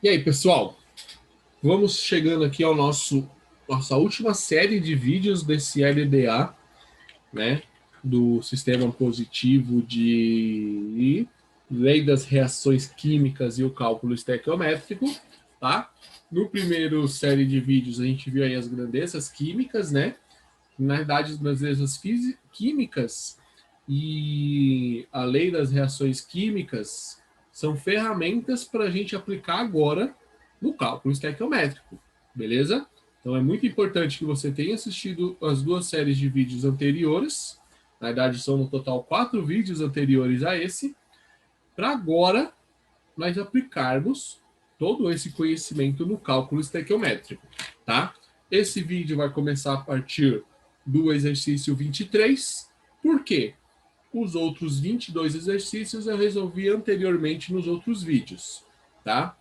E aí, pessoal? Vamos chegando aqui ao nossa última série de vídeos desse LDA, né? Do sistema positivo de lei das reações químicas e o cálculo estequiométrico, tá? No primeiro série de vídeos a gente viu aí as grandezas químicas, né? Na verdade, as grandezas químicas e a lei das reações químicas são ferramentas para a gente aplicar agora no cálculo estequiométrico, beleza? Então é muito importante que você tenha assistido as duas séries de vídeos anteriores, na verdade são no total 4 vídeos anteriores a esse, para agora nós aplicarmos todo esse conhecimento no cálculo estequiométrico, tá? Esse vídeo vai começar a partir do exercício 23, por quê? Os outros 22 exercícios eu resolvi anteriormente nos outros vídeos, tá?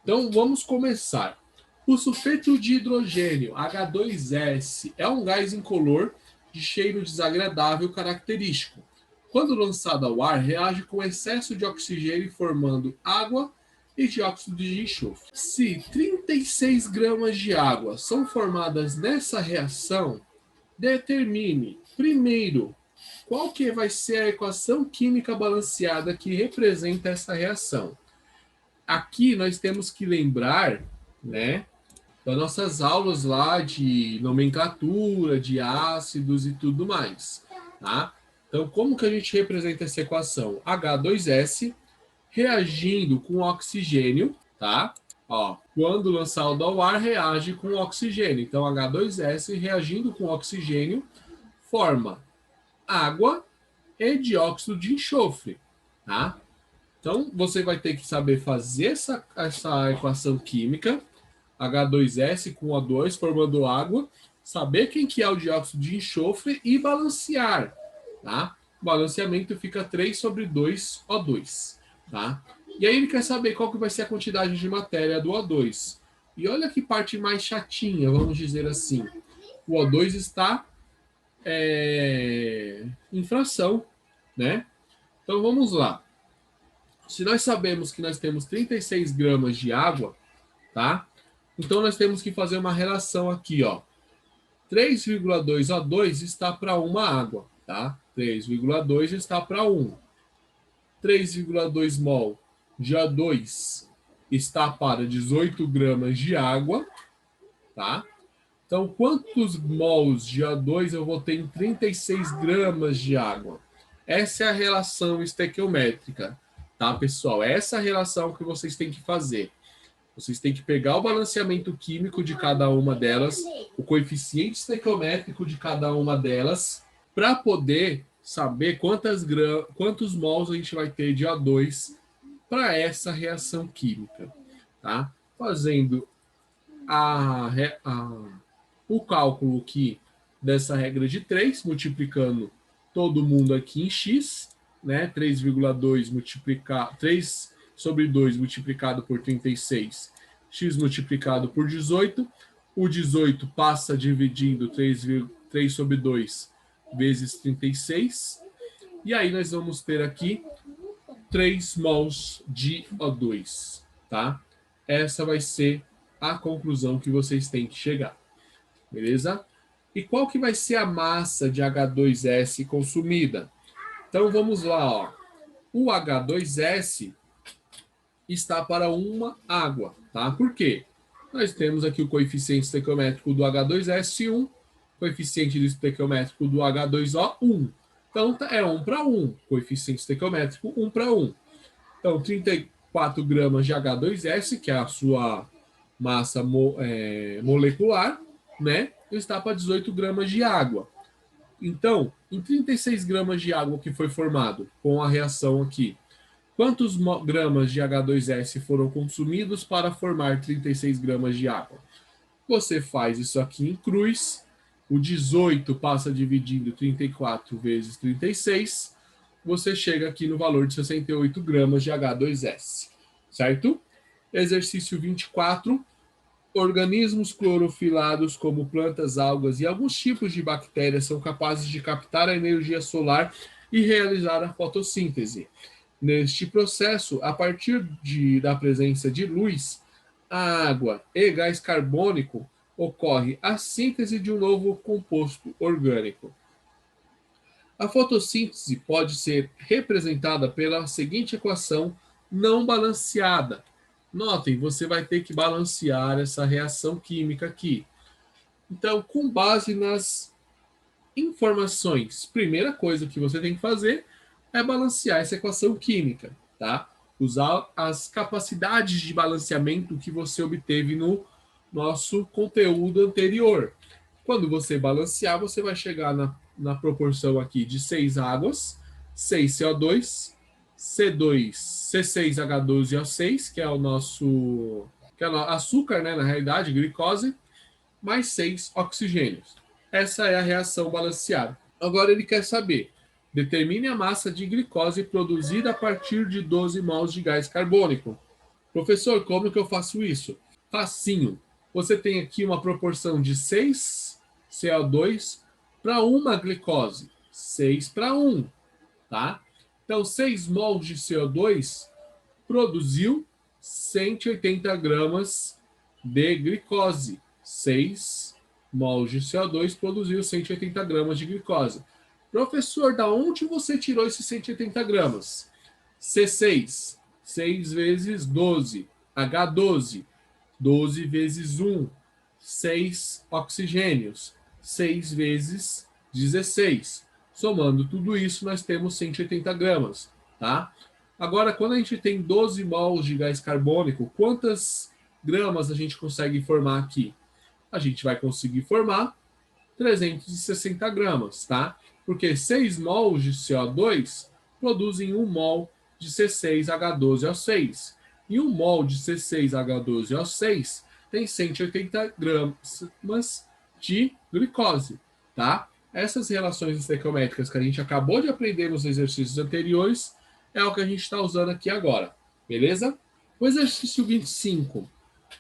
Então, vamos começar. O sulfeto de hidrogênio, H2S, é um gás incolor de cheiro desagradável característico. Quando lançado ao ar, reage com excesso de oxigênio formando água e dióxido de enxofre. Se 36 gramas de água são formadas nessa reação, determine, primeiro, qual que vai ser a equação química balanceada que representa essa reação. Aqui nós temos que lembrar, né, das nossas aulas lá de nomenclatura, de ácidos e tudo mais, tá? Então, como que a gente representa essa equação? H2S reagindo com oxigênio, tá? Ó, quando lançado ao ar, reage com oxigênio. Então, H2S reagindo com oxigênio forma água e dióxido de enxofre, tá? Então, você vai ter que saber fazer essa equação química, H2S com O2 formando água, saber quem que é o dióxido de enxofre e balancear, tá? O balanceamento fica 3 sobre 2 O2, tá? E aí ele quer saber qual que vai ser a quantidade de matéria do O2. E olha que parte mais chatinha, vamos dizer assim. O O2 está em fração, né? Então vamos lá. Se nós sabemos que nós temos 36 gramas de água, tá? Então nós temos que fazer uma relação aqui, ó. 3,2 O2 está para uma água, tá? 3,2 está para 1. 3,2 mol de O2 está para 18 gramas de água, tá? Então, quantos mols de O2 eu vou ter em 36 gramas de água? Essa é a relação estequiométrica, tá, pessoal? Essa é a relação que vocês têm que fazer. Vocês têm que pegar o balanceamento químico de cada uma delas, o coeficiente estequiométrico de cada uma delas, para poder saber quantos mols a gente vai ter de O2 para essa reação química, tá? Fazendo o cálculo aqui dessa regra de 3, multiplicando todo mundo aqui em x, né? 3,2 multiplicado 3 sobre 2 multiplicado por 36, x multiplicado por 18, o 18 passa dividindo 3 sobre 2 vezes 36, e aí nós vamos ter aqui 3 mols de O2, tá? Essa vai ser a conclusão que vocês têm que chegar, beleza? E qual que vai ser a massa de H2S consumida? Então vamos lá, ó. O H2S está para uma água, tá? Por quê? Nós temos aqui o coeficiente estequiométrico do H2S 1, coeficiente estequiométrico do H2O 1. Então é 1 para 1, coeficiente estequiométrico 1 para 1. Então 34 gramas de H2S, que é a sua massa molecular, né? Está para 18 gramas de água. Então, em 36 gramas de água que foi formado com a reação aqui, quantos gramas de H2S foram consumidos para formar 36 gramas de água? Você faz isso aqui em cruz, o 18 passa dividindo 34 vezes 36, você chega aqui no valor de 68 gramas de H2S, certo? Exercício 24, organismos clorofilados como plantas, algas e alguns tipos de bactérias são capazes de captar a energia solar e realizar a fotossíntese. Neste processo, a partir da presença de luz, água e gás carbônico, ocorre a síntese de um novo composto orgânico. A fotossíntese pode ser representada pela seguinte equação não balanceada. Notem, você vai ter que balancear essa reação química aqui. Então, com base nas informações, primeira coisa que você tem que fazer é balancear essa equação química, tá? Usar as capacidades de balanceamento que você obteve no nosso conteúdo anterior. Quando você balancear, você vai chegar na proporção aqui de 6 águas, 6 CO2, C2, C6H12O6, que é o nosso que é açúcar, né, na realidade, glicose, mais 6 oxigênios. Essa é a reação balanceada. Agora ele quer saber: determine a massa de glicose produzida a partir de 12 mols de gás carbônico. Professor, como que eu faço isso? Facinho. Você tem aqui uma proporção de 6 CO2 para uma glicose. 6 para 1, tá? Então, 6 mols de CO2 produziu 180 gramas de glicose. 6 mols de CO2 produziu 180 gramas de glicose. Professor, da onde você tirou esses 180 gramas? C6, 6 vezes 12. H12, 12 vezes 1, 6 oxigênios. 6 vezes 16. Somando tudo isso, nós temos 180 gramas, tá? Agora, quando a gente tem 12 mols de gás carbônico, quantas gramas a gente consegue formar aqui? A gente vai conseguir formar 360 gramas, tá? Porque 6 mols de CO2 produzem 1 mol de C6H12O6. E 1 mol de C6H12O6 tem 180 gramas de glicose, tá? Essas relações estequiométricas que a gente acabou de aprender nos exercícios anteriores é o que a gente está usando aqui agora, beleza? O exercício 25.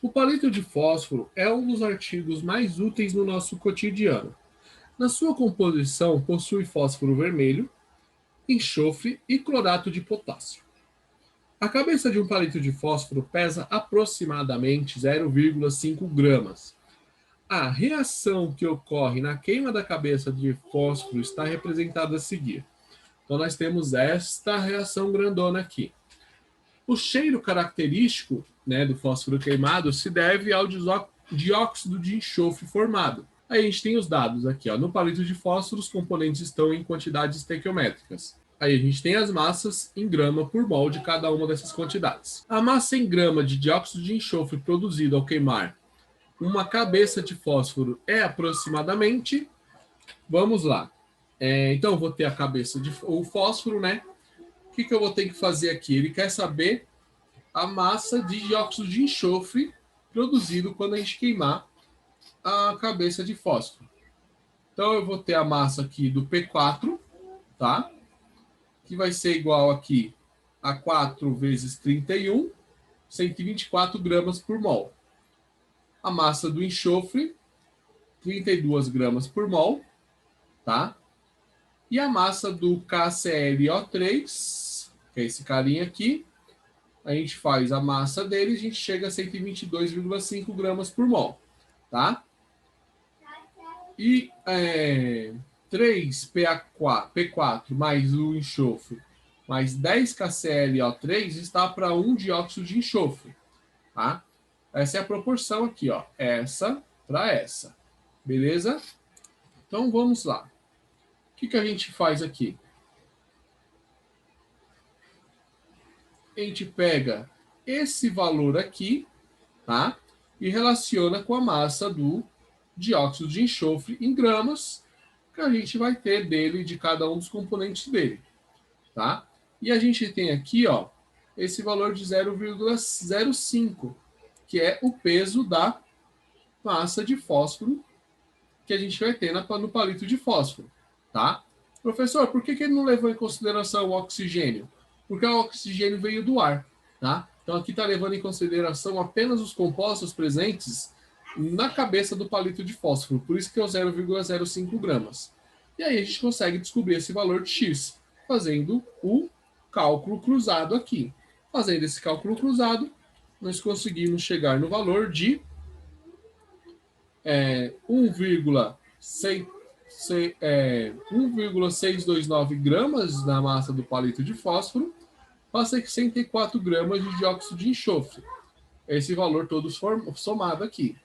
O palito de fósforo é um dos artigos mais úteis no nosso cotidiano. Na sua composição, possui fósforo vermelho, enxofre e clorato de potássio. A cabeça de um palito de fósforo pesa aproximadamente 0,5 gramas. A reação que ocorre na queima da cabeça de fósforo está representada a seguir. Então, nós temos esta reação grandona aqui. O cheiro característico, né, do fósforo queimado se deve ao dióxido de enxofre formado. Aí a gente tem os dados aqui, ó. No palito de fósforo, os componentes estão em quantidades estequiométricas. Aí a gente tem as massas em grama por mol de cada uma dessas quantidades. A massa em grama de dióxido de enxofre produzido ao queimar uma cabeça de fósforo é aproximadamente... Vamos lá. Então, eu vou ter a cabeça de o fósforo, né? O que eu vou ter que fazer aqui? Ele quer saber a massa de dióxido de enxofre produzido quando a gente queimar a cabeça de fósforo. Então, eu vou ter a massa aqui do P4, tá? Que vai ser igual aqui a 4 vezes 31, 124 gramas por mol. A massa do enxofre, 32 gramas por mol, tá? E a massa do KClO3, que é esse carinha aqui, a gente faz a massa dele e a gente chega a 122,5 gramas por mol, tá? E 3P4 mais o enxofre mais 10 KClO3 está para 1 dióxido de enxofre, tá? Essa é a proporção aqui, ó. Essa para essa. Beleza? Então vamos lá. O que a gente faz aqui? A gente pega esse valor aqui, tá? E relaciona com a massa do dióxido de enxofre em gramas, que a gente vai ter dele, de cada um dos componentes dele, tá? E a gente tem aqui, ó, esse valor de 0,05, que é o peso da massa de fósforo que a gente vai ter no palito de fósforo, tá? Professor, por que ele não levou em consideração o oxigênio? Porque o oxigênio veio do ar, tá? Então aqui está levando em consideração apenas os compostos presentes na cabeça do palito de fósforo, por isso que é o 0,05 gramas. E aí a gente consegue descobrir esse valor de X, fazendo o cálculo cruzado aqui. Fazendo esse cálculo cruzado, nós conseguimos chegar no valor de 1,629 gramas na massa do palito de fósforo para 64 gramas de dióxido de enxofre. Esse valor todo somado aqui.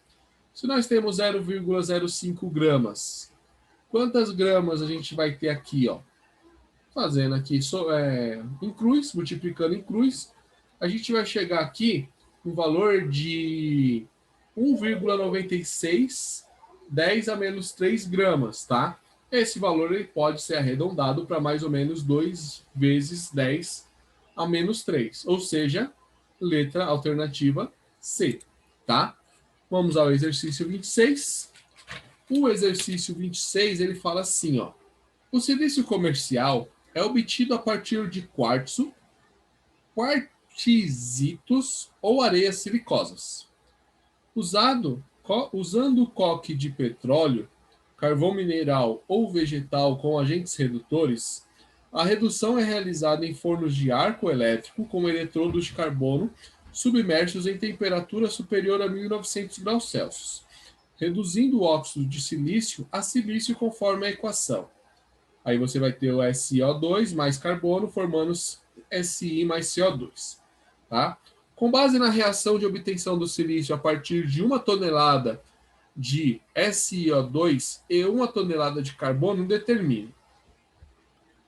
Se nós temos 0,05 gramas, quantas gramas a gente vai ter aqui, ó? Fazendo aqui em cruz, multiplicando em cruz, a gente vai chegar aqui no valor de 1,96, 10 a menos 3 gramas, tá? Esse valor ele pode ser arredondado para mais ou menos 2 vezes 10 a menos 3, ou seja, letra alternativa C, tá? Vamos ao exercício 26. O exercício 26, ele fala assim, ó. O silício comercial é obtido a partir de quartzo, quartzitos ou areias silicosas. Usando coque de petróleo, carvão mineral ou vegetal com agentes redutores, a redução é realizada em fornos de arco elétrico com eletrodos de carbono submersos em temperatura superior a 1900 graus Celsius, reduzindo o óxido de silício a silício conforme a equação. Aí você vai ter o SiO2 mais carbono formando Si mais CO2. Tá? Com base na reação de obtenção do silício a partir de 1 tonelada de SiO2 e 1 tonelada de carbono, determine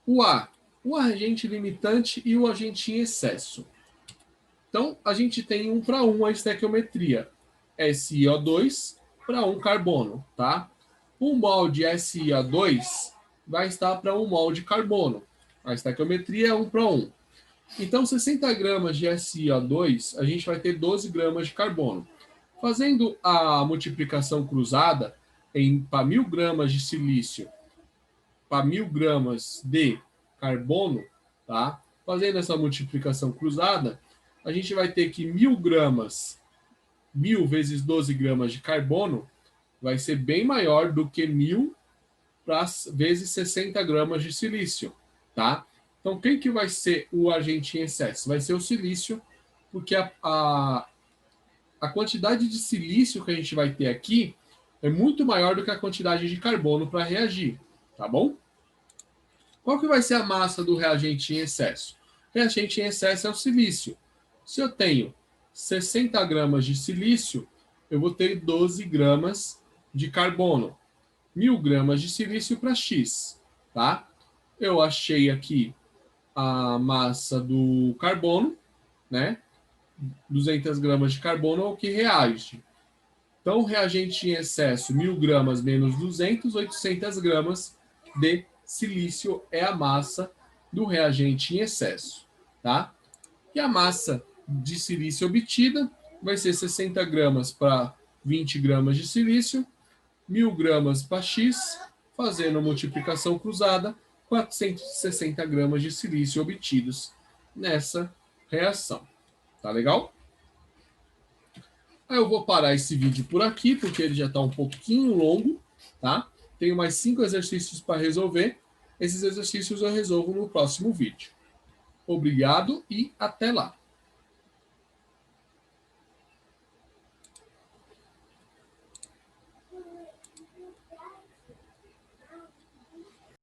o agente limitante e o agente em excesso. Então, a gente tem 1 para 1 a estequiometria. SiO2 para 1 carbono, tá? 1 mol de SiO2 vai estar para 1 mol de carbono. A estequiometria é 1 para 1. Então, 60 gramas de SiO2, a gente vai ter 12 gramas de carbono. Fazendo a multiplicação cruzada para 1.000 gramas de silício para 1.000 gramas de carbono, tá? Fazendo essa multiplicação cruzada, a gente vai ter que 1.000 gramas, 1.000 vezes 12 gramas de carbono, vai ser bem maior do que 1.000 vezes 60 gramas de silício, tá? Então, quem que vai ser o agente em excesso? Vai ser o silício, porque a quantidade de silício que a gente vai ter aqui é muito maior do que a quantidade de carbono para reagir, tá bom? Qual que vai ser a massa do reagente em excesso? O reagente em excesso é o silício. Se eu tenho 60 gramas de silício, eu vou ter 12 gramas de carbono. 1.000 gramas de silício para X, tá? Eu achei aqui a massa do carbono, né? 200 gramas de carbono é o que reage. Então, o reagente em excesso, 1.000 gramas menos 200, 800 gramas de silício é a massa do reagente em excesso, tá? E a massa de silício obtida vai ser 60 gramas para 20 gramas de silício, 1.000 gramas para X, fazendo multiplicação cruzada, 460 gramas de silício obtidos nessa reação. Tá legal? Aí eu vou parar esse vídeo por aqui, porque ele já está um pouquinho longo, tá? Tenho mais 5 exercícios para resolver. Esses exercícios eu resolvo no próximo vídeo. Obrigado e até lá!